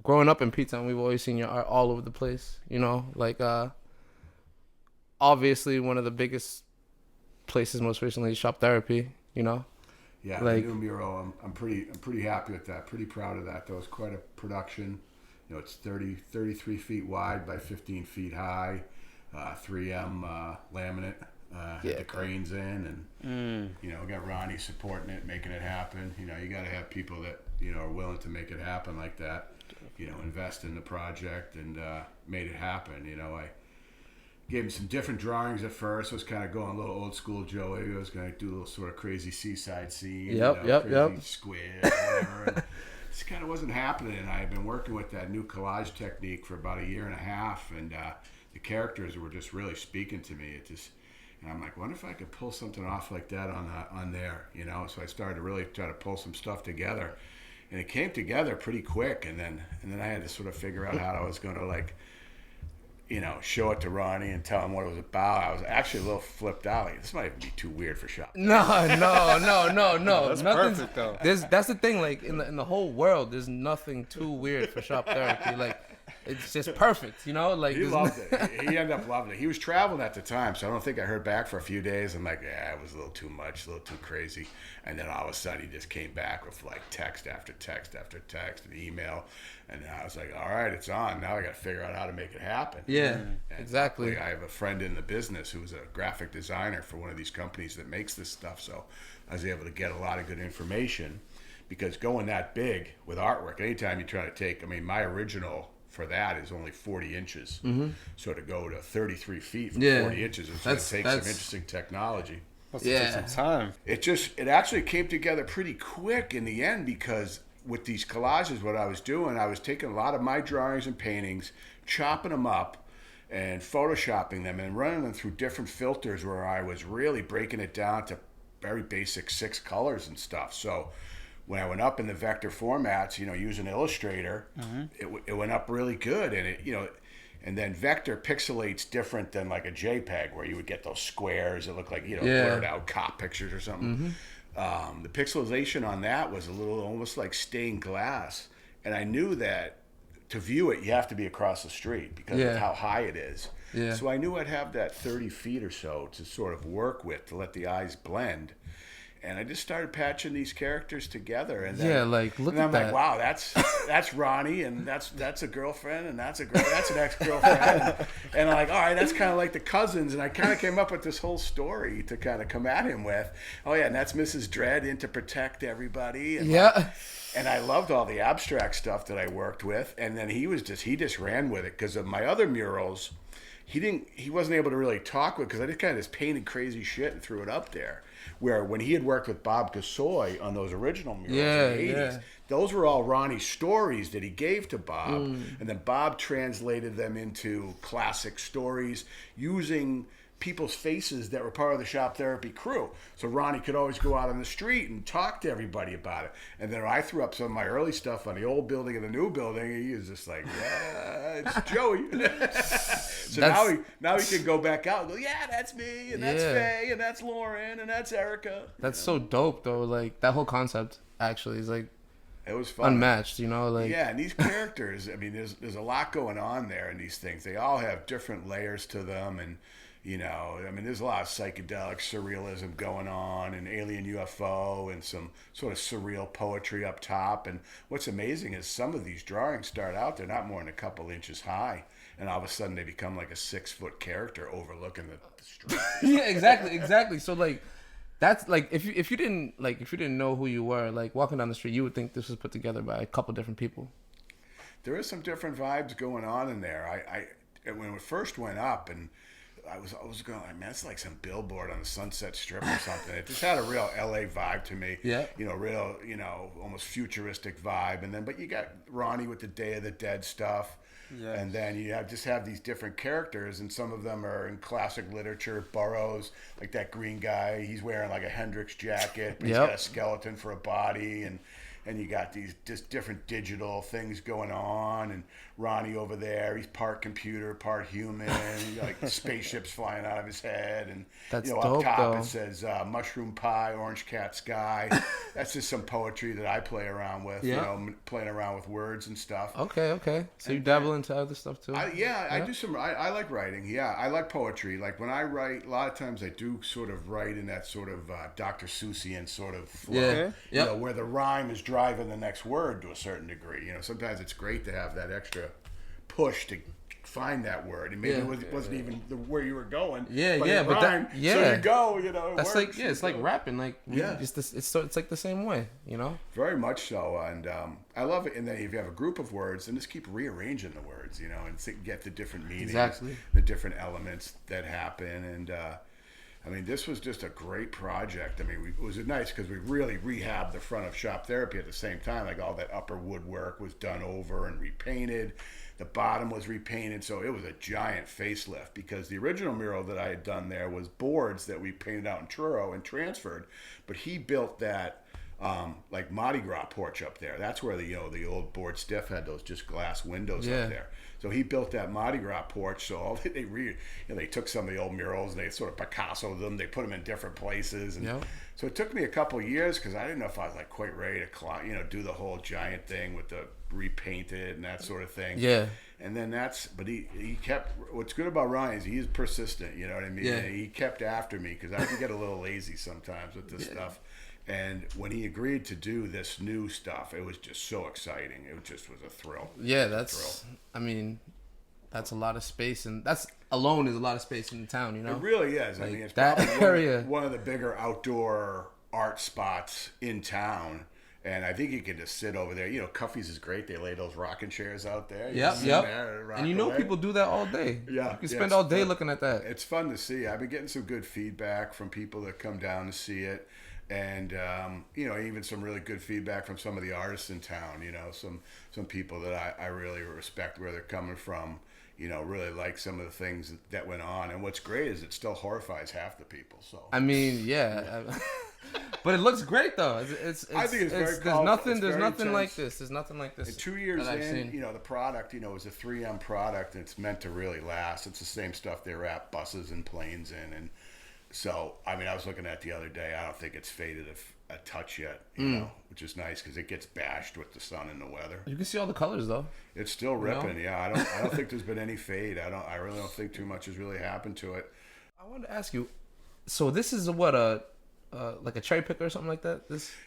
growing up in P-Town, we've always seen your art all over the place. You know, like obviously one of the biggest places most recently is Shop Therapy. You know, Yeah, the like new mural. I'm pretty happy with that. Pretty proud of that. That was quite a production. It's 33 feet wide by 15 feet high. 3M laminate. Had yeah, the cranes in, and we got Ronnie supporting it, making it happen. You got to have people that are willing to make it happen like that. Invest in the project and made it happen. I gave him some different drawings at first. I was kind of going a little old school Joey. I was going to do a little sort of crazy seaside scene, crazy squid, whatever. And this kind of wasn't happening. And I had been working with that new collage technique for about a year and a half, and the characters were just really speaking to me. And I'm like, wonder if I could pull something off like that on there, So I started to really try to pull some stuff together, and it came together pretty quick. And then I had to sort of figure out how I was going to show it to Ronnie and tell him what it was about. I was actually a little flipped out. Like, this might even be too weird for Shop. no, no. That's Nothing's perfect though. That's the thing. Like in the whole world, there's nothing too weird for Shop Therapy. Like it's just perfect. Like He loved it. He ended up loving it. He was traveling at the time, so I don't think I heard back for a few days. I'm like, yeah, it was a little too much, a little too crazy. And then all of a sudden, he just came back with like text after text after text and email. And I was like, all right, it's on. Now I got to figure out how to make it happen. Yeah, And exactly. I have a friend in the business who's a graphic designer for one of these companies that makes this stuff. So I was able to get a lot of good information, because going that big with artwork, anytime you try to take, my original for that is only 40 inches. Mm-hmm. So to go to 33 feet from 40 inches, it's going to take some interesting technology. Must have took some time. It actually came together pretty quick in the end, because with these collages, what I was doing, I was taking a lot of my drawings and paintings, chopping them up and photoshopping them and running them through different filters, where I was really breaking it down to very basic 6 colors and stuff. So when I went up in the vector formats, using Illustrator, it went up really good. And and then vector pixelates different than like a JPEG, where you would get those squares that look like, blurred out cop pictures or something. The pixelization on that was a little almost like stained glass. And I knew that to view it, you have to be across the street because of how high it is. Yeah. So I knew I'd have that 30 feet or so to sort of work with, to let the eyes blend. And I just started patching these characters together, and then, look and at I'm that. like, wow, that's Ronnie, and that's a girlfriend, and that's an ex-girlfriend, and I'm like, all right, that's kind of like the cousins, and I kind of came up with this whole story to kind of come at him with. Oh yeah, and that's Mrs. Dredd in to protect everybody. And and I loved all the abstract stuff that I worked with, and then he just ran with it, because of my other murals. He wasn't able to really talk with, because I just kind of just painted crazy shit and threw it up there. Where when he had worked with Bob Casoy on those original murals in the 80s, those were all Ronnie's stories that he gave to Bob. And then Bob translated them into classic stories using people's faces that were part of the Shop Therapy crew. So Ronnie could always go out on the street and talk to everybody about it. And then I threw up some of my early stuff on the old building and the new building, and he was just like, yeah, it's Joey. So now he can go back out and go, yeah, that's me, and that's Faye, and that's Lauren, and that's Erica. That's so dope, though. Like, that whole concept actually is like it was fun. Unmatched, like yeah. And these characters, there's a lot going on there in these things. They all have different layers to them, and there's a lot of psychedelic surrealism going on, and alien UFO, and some sort of surreal poetry up top. And what's amazing is some of these drawings start out, they're not more than a couple inches high, and all of a sudden they become like a 6-foot character overlooking the street. Yeah, exactly. So like, that's like, if you didn't know who you were, like walking down the street, you would think this was put together by a couple different people. There is some different vibes going on in there. I when it first went up, and I was going like, man, it's like some billboard on the Sunset Strip or something. It just had a real LA vibe to me. Yeah. Real, almost futuristic vibe. And then, but you got Ronnie with the Day of the Dead stuff. Yes. And then you have these different characters, and some of them are in classic literature. Burroughs, like that green guy, he's wearing like a Hendrix jacket, but he's got a skeleton for a body. And and you got these just different digital things going on, and Ronnie over there, he's part computer, part human, like spaceships flying out of his head, and That's up dope, top though. it says mushroom pie, orange cat sky. That's just some poetry that I play around with, playing around with words and stuff. Okay. So you dabble into other stuff too? I do some. I like writing. Yeah, I like poetry. Like when I write, a lot of times I do sort of write in that sort of Dr. Seussian sort of flow. Yeah. You know, where the rhyme is driving the next word to a certain degree. You know, sometimes it's great to have that extra push to find that word, and maybe it wasn't even where you were going. So you go. You know, that's works, like it's like rapping. Like it's like the same way. You know, very much so, and I love it. And then if you have a group of words, then just keep rearranging the words. You know, and get the different meanings, the different elements that happen, and. I mean, this was just a great project. I mean, it was nice because we really rehabbed the front of Shop Therapy at the same time. Like all that upper woodwork was done over and repainted. The bottom was repainted, so it was a giant facelift because the original mural that I had done there was boards that we painted out in Truro and transferred, but he built that like Mardi Gras porch up there. That's where the old board stiff had those just glass windows up there. So he built that Mardi Gras porch. So they took some of the old murals and they sort of Picassoed them. They put them in different places. And so it took me a couple of years because I didn't know if I was like quite ready to do the whole giant thing with the repainted and that sort of thing. Yeah. And then but he kept. What's good about Ryan is he's persistent. You know what I mean? And he kept after me because I can get a little lazy sometimes with this stuff. And when he agreed to do this new stuff, it was just so exciting. It just was a thrill. Yeah, I mean, that's a lot of space, and that's alone is a lot of space in the town, you know? It really is. Like, I mean, it's that probably area. One of the bigger outdoor art spots in town. And I think you can just sit over there. You know, Cuffy's is great. They lay those rocking chairs out there. Yep. And you know people do that all day. Yeah. You can spend all day looking at that. It's fun to see. I've been getting some good feedback from people that come down to see it. And, even some really good feedback from some of the artists in town, some people that I really respect where they're coming from, really like some of the things that went on. And what's great is it still horrifies half the people. So I mean, but it looks great though. I think it's very colorful. There's nothing like this. There's nothing like this. And 2 years in, the product, is a 3M product and it's meant to really last. It's the same stuff they wrap buses and planes in. And so, I mean, I was looking at it the other day. I don't think it's faded a touch yet, which is nice because it gets bashed with the sun and the weather. You can see all the colors though. It's still ripping. Yeah, I don't think there's been any fade. I really don't think too much has really happened to it. I wanted to ask you. So this is what like a cherry picker or something like that.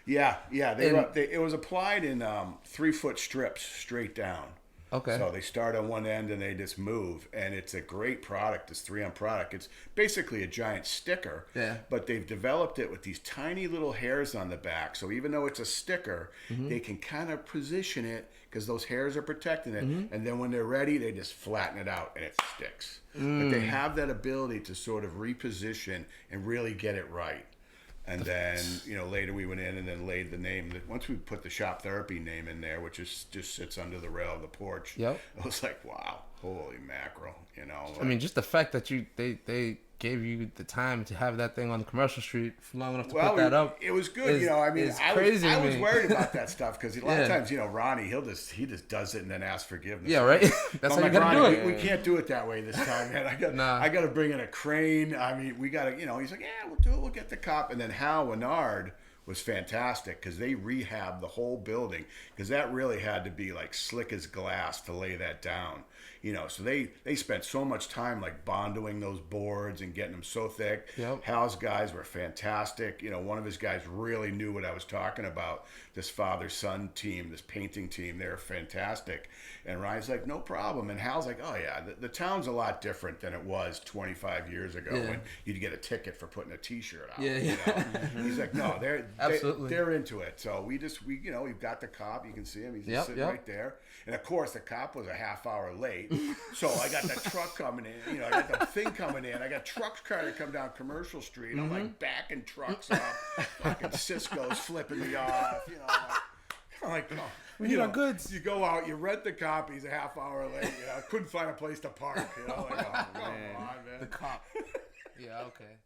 It was applied in 3-foot strips straight down. Okay. So they start on one end and they just move, and it's a great product. This 3M product. It's basically a giant sticker. Yeah. But they've developed it with these tiny little hairs on the back. So even though it's a sticker, they can kind of position it because those hairs are protecting it. And then when they're ready, they just flatten it out and it sticks. But they have that ability to sort of reposition and really get it right. And then, later we went in and then laid the name. Once we put the Shop Therapy name in there, which just sits under the rail of the porch, it was like, wow, holy mackerel, I mean, just the fact that they gave you the time to have that thing on the commercial street for long enough to put that up. It was good, I mean, I was worried about that stuff because a lot of times, Ronnie, he just does it and then asks forgiveness. Yeah, right. That's how you gotta do it. We can't do it that way this time, man. I got to bring in a crane. I mean, we got to, he's like, yeah, we'll do it. We'll get the cop. And then Hal Winard was fantastic because they rehabbed the whole building because that really had to be like slick as glass to lay that down. So they spent so much time like bondoing those boards and getting them so thick. Yep. Hal's guys were fantastic. One of his guys really knew what I was talking about. This father-son team, this painting team, they're fantastic. And Ryan's like, no problem. And Hal's like, oh yeah, the town's a lot different than it was 25 years ago when you'd get a ticket for putting a T-shirt out. He's like, no, they're into it. So we've got the cop. You can see him. He's just sitting right there. And of course, the cop was a half hour late. So I got the truck coming in. I got the thing coming in. I got trucks trying to come down Commercial Street. I'm like backing trucks up. Fucking Cisco's flipping me off. I'm like, oh. We need our goods. You go out, you rent the cop. He's a half hour late. Couldn't find a place to park. Like, oh, come on, man. The cop. Yeah, okay.